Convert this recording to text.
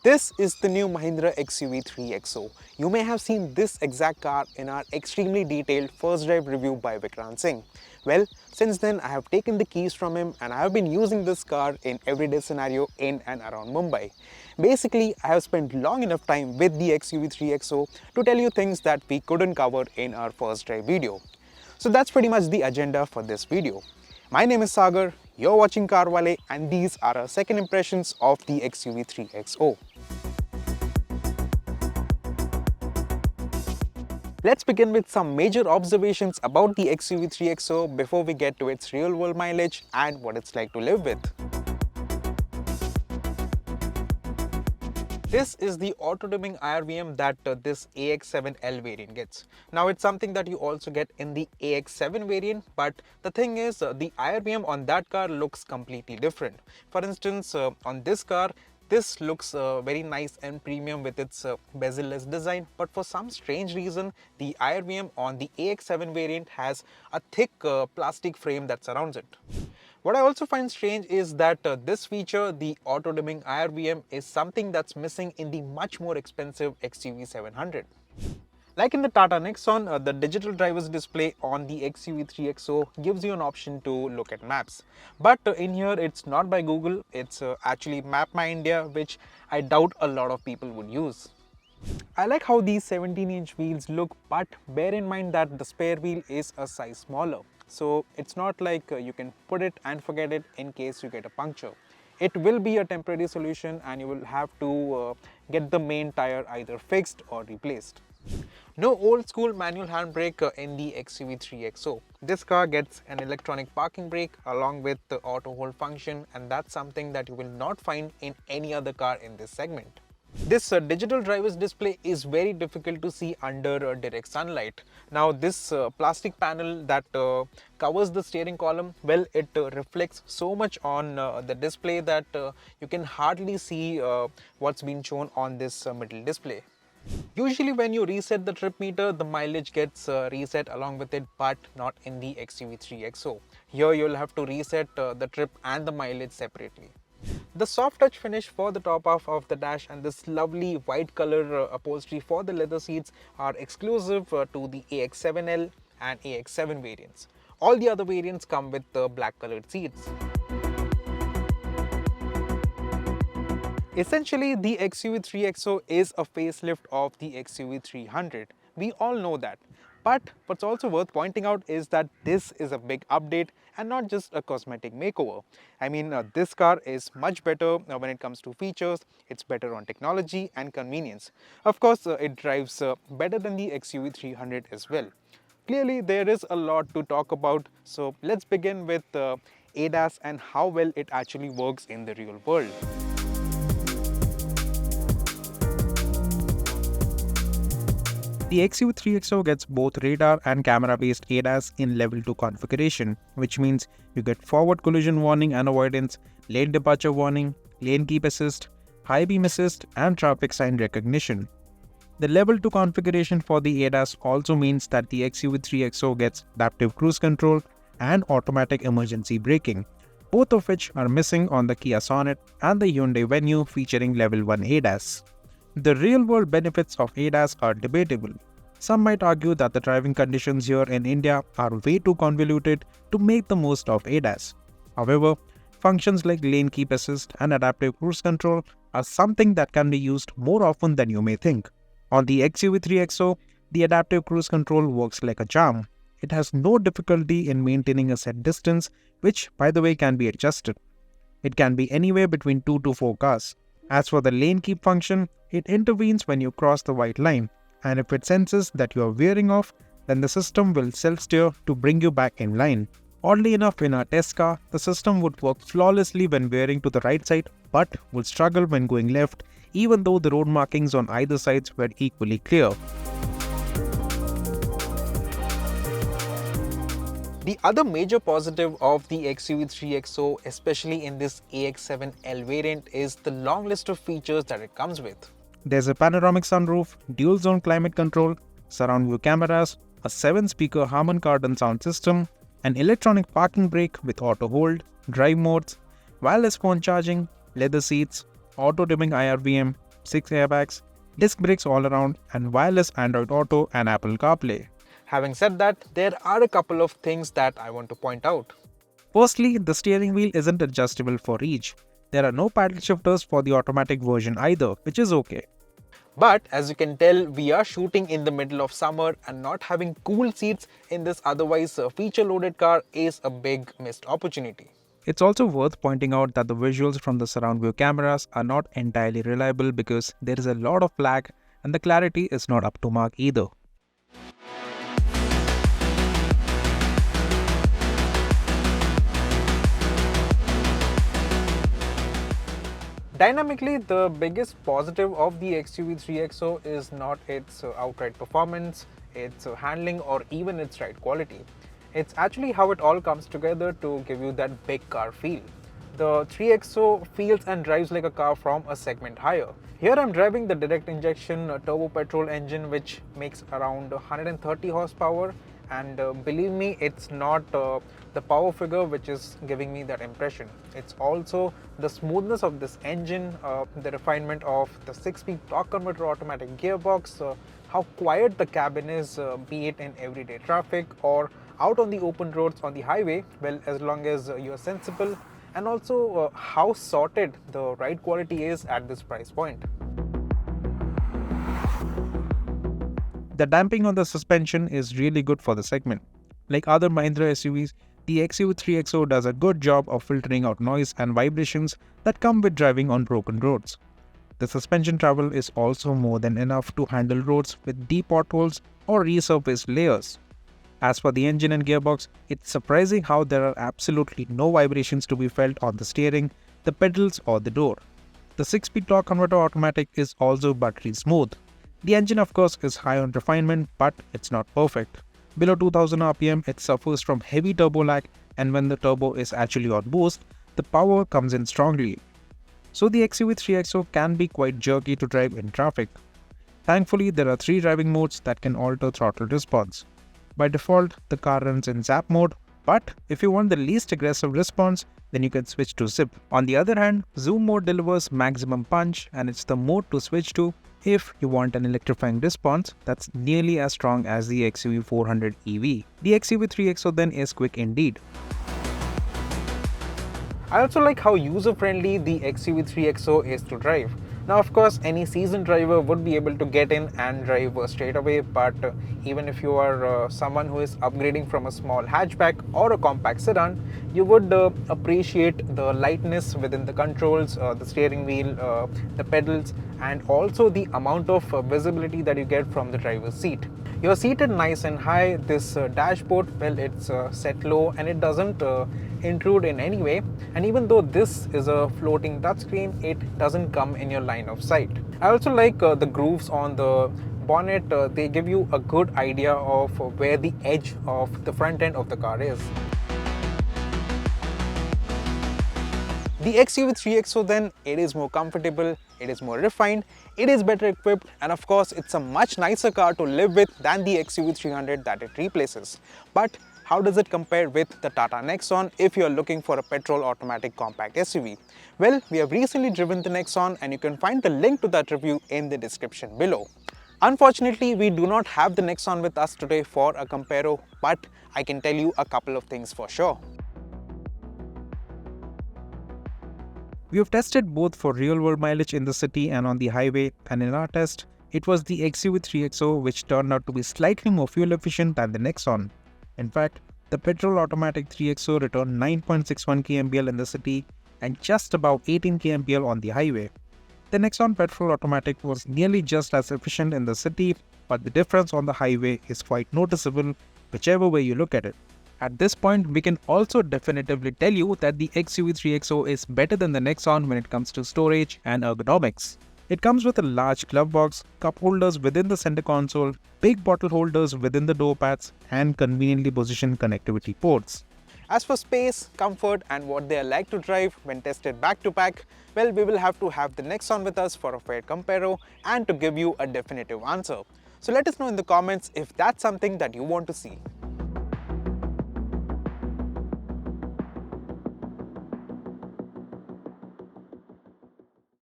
This is the new Mahindra XUV 3XO. You may have seen this exact car in our extremely detailed first drive review by Vikrant Singh. Well, since then I have taken the keys from him and I have been using this car in everyday scenario in and around Mumbai. Basically, I have spent long enough time with the XUV 3XO to tell you things that we couldn't cover in our first drive video. So that's pretty much the agenda for this video. My name is Sagar, you're watching Carwale, and these are our second impressions of the XUV 3XO. Let's begin with some major observations about the XUV 3XO before we get to its real world mileage and what it's like to live with. This is the auto-dimming IRVM that this AX7L variant gets. Now it's something that you also get in the AX7 variant, but the thing is the IRVM on that car looks completely different. For instance, on this car, this looks very nice and premium with its bezel-less design, but for some strange reason, the IRVM on the AX7 variant has a thick plastic frame that surrounds it. What I also find strange is that this feature, the auto-dimming IRVM, is something that's missing in the much more expensive XUV 700. Like in the Tata Nexon, the digital driver's display on the XUV 3XO gives you an option to look at maps. But in here, it's not by Google, it's actually Map My India, which I doubt a lot of people would use. I like how these 17-inch wheels look, but bear in mind that the spare wheel is a size smaller. So it's not like you can put it and forget it in case you get a puncture. It will be a temporary solution and you will have to get the main tire either fixed or replaced. No old school manual handbrake in the XUV 3XO. This car gets an electronic parking brake along with the auto hold function, and that's something that you will not find in any other car in this segment. This digital driver's display is very difficult to see under direct sunlight. Now this plastic panel that covers the steering column, well, it reflects so much on the display that you can hardly see what's been shown on this middle display. Usually when you reset the trip meter, the mileage gets reset along with it, but not in the XUV 3XO. Here you'll have to reset the trip and the mileage separately. The soft touch finish for the top half of the dash and this lovely white color upholstery for the leather seats are exclusive to the AX7L and AX7 variants. All the other variants come with the black colored seats. Essentially, the XUV 3XO is a facelift of the XUV 300. We all know that. But what's also worth pointing out is that this is a big update and not just a cosmetic makeover. I mean, this car is much better when it comes to features, it's better on technology and convenience. Of course, it drives better than the XUV 300 as well. Clearly, there is a lot to talk about, so let's begin with ADAS and how well it actually works in the real world. The XUV 3XO gets both radar and camera-based ADAS in level 2 configuration, which means you get forward collision warning and avoidance, lane departure warning, lane keep assist, high beam assist, and traffic sign recognition. The level 2 configuration for the ADAS also means that the XUV 3XO gets adaptive cruise control and automatic emergency braking, both of which are missing on the Kia Sonet and the Hyundai Venue featuring level 1 ADAS. The real-world benefits of ADAS are debatable. Some might argue that the driving conditions here in India are way too convoluted to make the most of ADAS. However, functions like lane keep assist and adaptive cruise control are something that can be used more often than you may think. On the XUV 3XO, the adaptive cruise control works like a charm. It has no difficulty in maintaining a set distance, which, by the way, can be adjusted. It can be anywhere between 2 to 4 cars. As for the lane keep function, it intervenes when you cross the white line, and if it senses that you are veering off, then the system will self-steer to bring you back in line. Oddly enough, in our test car, the system would work flawlessly when veering to the right side, but would struggle when going left, even though the road markings on either sides were equally clear. The other major positive of the XUV 3XO, especially in this AX7L variant, is the long list of features that it comes with. There's a panoramic sunroof, dual zone climate control, surround view cameras, a 7-speaker Harman Kardon sound system, an electronic parking brake with auto hold, drive modes, wireless phone charging, leather seats, auto dimming IRVM, 6 airbags, disc brakes all around, and wireless Android Auto and Apple CarPlay. Having said that, there are a couple of things that I want to point out. Firstly, the steering wheel isn't adjustable for reach. There are no paddle shifters for the automatic version either, which is okay. But as you can tell, we are shooting in the middle of summer, and not having cool seats in this otherwise feature-loaded car is a big missed opportunity. It's also worth pointing out that the visuals from the surround view cameras are not entirely reliable because there is a lot of lag and the clarity is not up to mark either. Dynamically, the biggest positive of the XUV 3XO is not its outright performance, its handling, or even its ride quality. It's actually how it all comes together to give you that big car feel. The 3XO feels and drives like a car from a segment higher. Here I'm driving the direct injection turbo petrol engine, which makes around 130 horsepower, and believe me, it's not the power figure which is giving me that impression. It's also the smoothness of this engine, the refinement of the 6-speed torque converter automatic gearbox, how quiet the cabin is, be it in everyday traffic or out on the open roads on the highway, well, as long as you're sensible, and also how sorted the ride quality is at this price point. The damping on the suspension is really good for the segment. Like other Mahindra SUVs, the XUV 3XO does a good job of filtering out noise and vibrations that come with driving on broken roads. The suspension travel is also more than enough to handle roads with deep potholes or resurfaced layers. As for the engine and gearbox, it's surprising how there are absolutely no vibrations to be felt on the steering, the pedals, or the door. The 6-speed torque converter automatic is also buttery smooth. The engine, of course, is high on refinement, but it's not perfect. Below 2000 RPM, it suffers from heavy turbo lag, and when the turbo is actually on boost, the power comes in strongly. So the XUV 3XO can be quite jerky to drive in traffic. Thankfully, there are 3 driving modes that can alter throttle response. By default, the car runs in zap mode, but if you want the least aggressive response, then you can switch to zip. On the other hand, zoom mode delivers maximum punch, and it's the mode to switch to if you want an electrifying response that's nearly as strong as the XUV 400 EV. The XUV 3XO then is quick indeed. I also like how user-friendly the XUV 3XO is to drive. Now, of course, any seasoned driver would be able to get in and drive straight away, but even if you are someone who is upgrading from a small hatchback or a compact sedan, you would appreciate the lightness within the controls, the steering wheel, the pedals, and also the amount of visibility that you get from the driver's seat. You're seated nice and high. This dashboard, well, it's set low and it doesn't intrude in any way, and even though this is a floating touchscreen, it doesn't come in your line of sight. I also like the grooves on the bonnet. They give you a good idea of where the edge of the front end of the car is. The XUV 3XO then, it is more comfortable, it is more refined, it is better equipped, and of course it's a much nicer car to live with than the XUV 300 that it replaces. But how does it compare with the Tata Nexon if you are looking for a petrol automatic compact SUV? Well, we have recently driven the Nexon, and you can find the link to that review in the description below. Unfortunately, we do not have the Nexon with us today for a comparo, but I can tell you a couple of things for sure. We have tested both for real-world mileage in the city and on the highway, and in our test, it was the XUV 3XO which turned out to be slightly more fuel efficient than the Nexon. In fact, the petrol automatic 3XO returned 9.61 kmpl in the city and just about 18 kmpl on the highway. The Nexon petrol automatic was nearly just as efficient in the city, but the difference on the highway is quite noticeable whichever way you look at it. At this point, we can also definitively tell you that the XUV 3XO is better than the Nexon when it comes to storage and ergonomics. It comes with a large glove box, cup holders within the center console, big bottle holders within the door pads, and conveniently positioned connectivity ports. As for space, comfort, and what they are like to drive when tested back to back, well, we will have to have the Nexon with us for a fair comparo and to give you a definitive answer. So let us know in the comments if that's something that you want to see.